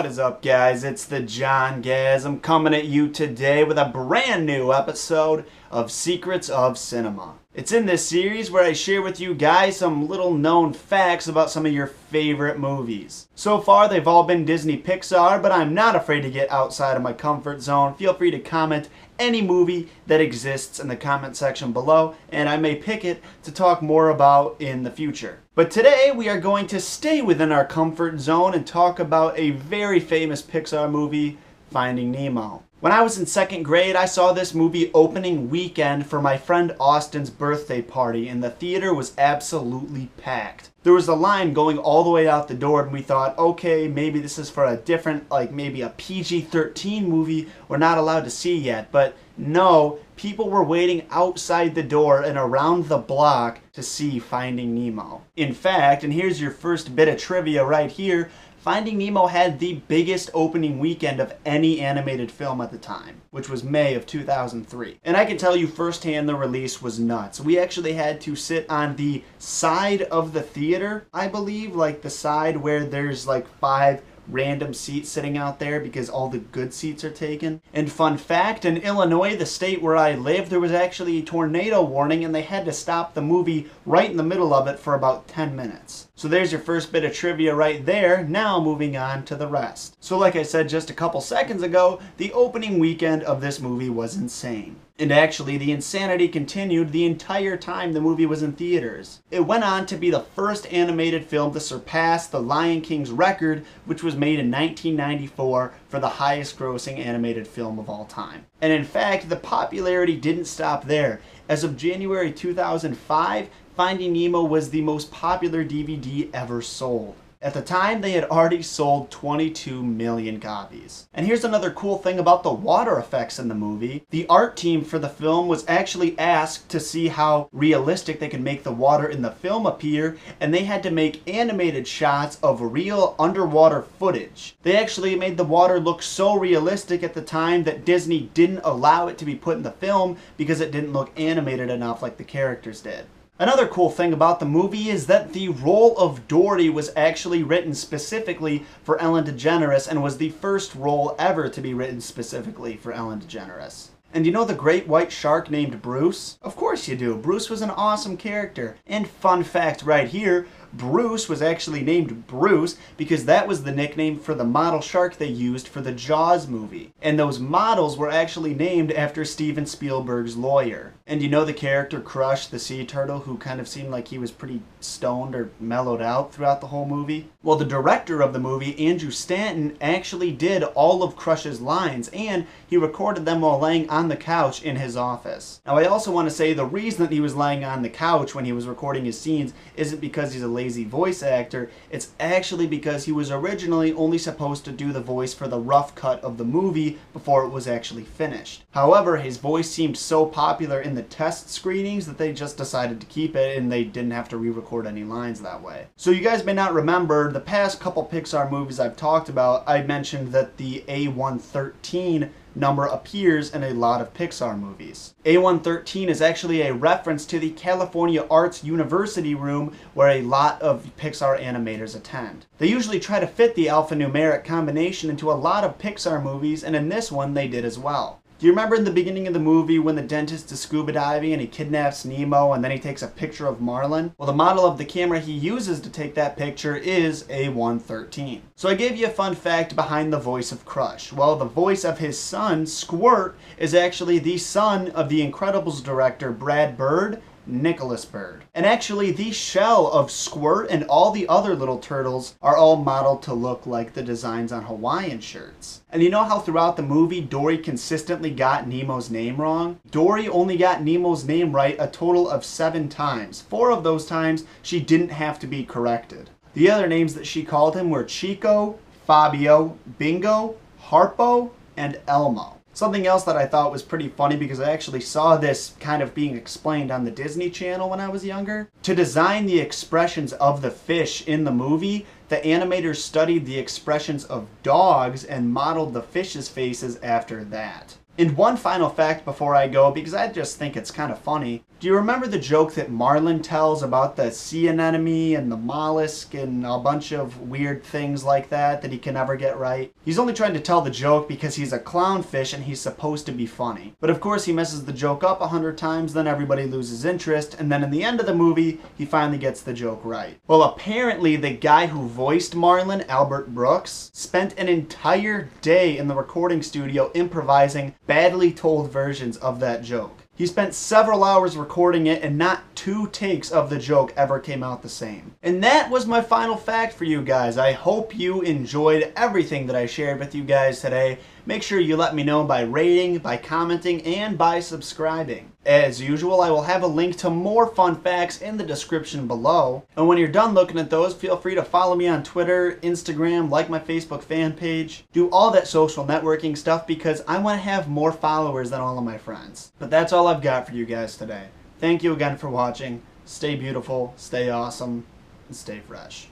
What is up, guys? It's the John Gaz. I'm coming at you today with a brand new episode of Secrets of Cinema. It's in this series where I share with you guys some little known facts about some of your favorite movies. So far, they've all been Disney Pixar, but I'm not afraid to get outside of my comfort zone. Feel free to comment any movie that exists in the comment section below, and I may pick it to talk more about in the future. But today we are going to stay within our comfort zone and talk about a very famous Pixar movie, Finding Nemo. When I was in second grade, I saw this movie opening weekend for my friend Austin's birthday party, and the theater was absolutely packed. There was a line going all the way out the door, and we thought, okay, maybe this is for a different, maybe a PG-13 movie we're not allowed to see yet. But no, people were waiting outside the door and around the block to see Finding Nemo. In fact, and here's your first bit of trivia right here, Finding Nemo had the biggest opening weekend of any animated film at the time, which was May of 2003. And I can tell you firsthand the release was nuts. We actually had to sit on the side of the theater, I believe, like the side where there's like 5 random seats sitting out there because all the good seats are taken. And fun fact, in Illinois, the state where I live, there was actually a tornado warning and they had to stop the movie right in the middle of it for about 10 minutes. So there's your first bit of trivia right there. Now moving on to the rest. So like I said just a couple seconds ago, the opening weekend of this movie was insane. And actually, the insanity continued the entire time the movie was in theaters. It went on to be the first animated film to surpass The Lion King's record, which was made in 1994 for the highest grossing animated film of all time. And in fact, the popularity didn't stop there. As of January 2005, Finding Nemo was the most popular DVD ever sold. At the time, they had already sold 22 million copies. And here's another cool thing about the water effects in the movie. The art team for the film was actually asked to see how realistic they could make the water in the film appear, and they had to make animated shots of real underwater footage. They actually made the water look so realistic at the time that Disney didn't allow it to be put in the film because it didn't look animated enough like the characters did. Another cool thing about the movie is that the role of Dory was actually written specifically for Ellen DeGeneres and was the first role ever to be written specifically for Ellen DeGeneres. And you know the great white shark named Bruce? Of course you do. Bruce was an awesome character. And fun fact right here, Bruce was actually named Bruce because that was the nickname for the model shark they used for the Jaws movie. And those models were actually named after Steven Spielberg's lawyer. And you know the character Crush, the sea turtle, who kind of seemed like he was pretty stoned or mellowed out throughout the whole movie? Well, the director of the movie, Andrew Stanton, actually did all of Crush's lines, and he recorded them while laying on the couch in his office. Now, I also want to say the reason that he was laying on the couch when he was recording his scenes isn't because he's a lazy voice actor. It's actually because he was originally only supposed to do the voice for the rough cut of the movie before it was actually finished. However, his voice seemed so popular in the test screenings that they just decided to keep it and they didn't have to re-record any lines that way. So you guys may not remember, the past couple Pixar movies I've talked about, I mentioned that the A113 number appears in a lot of Pixar movies. A113 is actually a reference to the California Arts University room where a lot of Pixar animators attend. They usually try to fit the alphanumeric combination into a lot of Pixar movies, and in this one they did as well. Do you remember in the beginning of the movie when the dentist is scuba diving and he kidnaps Nemo and then he takes a picture of Marlin? Well, the model of the camera he uses to take that picture is A113. So I gave you a fun fact behind the voice of Crush. Well, the voice of his son, Squirt, is actually the son of the Incredibles director Brad Bird, Nicholas Bird. And actually, the shell of Squirt and all the other little turtles are all modeled to look like the designs on Hawaiian shirts. And you know how throughout the movie, Dory consistently got Nemo's name wrong? Dory only got Nemo's name right a total of 7 times. 4 of those times, she didn't have to be corrected. The other names that she called him were Chico, Fabio, Bingo, Harpo, and Elmo. Something else that I thought was pretty funny because I actually saw this kind of being explained on the Disney Channel when I was younger. To design the expressions of the fish in the movie, the animators studied the expressions of dogs and modeled the fish's faces after that. And one final fact before I go, because I just think it's kind of funny, Do you remember the joke that Marlin tells about the sea anemone and the mollusk and a bunch of weird things like that he can never get right? He's only trying to tell the joke because he's a clownfish and he's supposed to be funny. But of course he messes the joke up 100 times, then everybody loses interest, and then in the end of the movie, he finally gets the joke right. Well, apparently the guy who voiced Marlin, Albert Brooks, spent an entire day in the recording studio improvising badly told versions of that joke. He spent several hours recording it, and not 2 takes of the joke ever came out the same. And that was my final fact for you guys. I hope you enjoyed everything that I shared with you guys today. Make sure you let me know by rating, by commenting, and by subscribing. As usual, I will have a link to more fun facts in the description below. And when you're done looking at those, feel free to follow me on Twitter, Instagram, like my Facebook fan page. Do all that social networking stuff because I want to have more followers than all of my friends. But that's all I've got for you guys today. Thank you again for watching. Stay beautiful, stay awesome, and stay fresh.